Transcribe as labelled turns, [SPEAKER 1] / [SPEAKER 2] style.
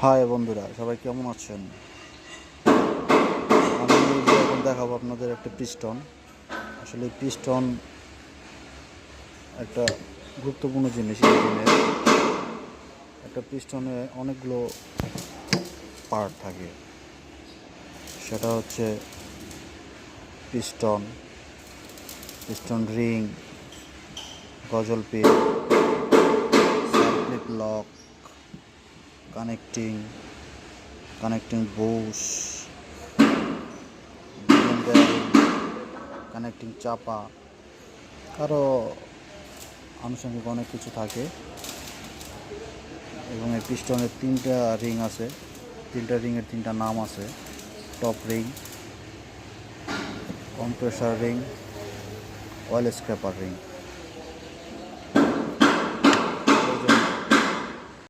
[SPEAKER 1] High বন্ধুরা, সবাই কেমন আছেন? আমি এখন দেখাবো আপনাদের একটা পিস্টন। আসলে পিস্টন একটা গুরুত্বপূর্ণ জিনিস। ইঞ্জিনের একটা পিস্টনে অনেকগুলো পার্ট থাকে। সেটা হচ্ছে piston, piston ring, gudgeon pin, circuit lock, connecting bush, connecting চাপা, আরও আনুষঙ্গিক অনেক কিছু থাকে। এবং এই পিস্টনের 3টা রিং আছে। 3টা রিংয়ের 3টা নাম আছে: top ring, compressor ring, oil scraper ring.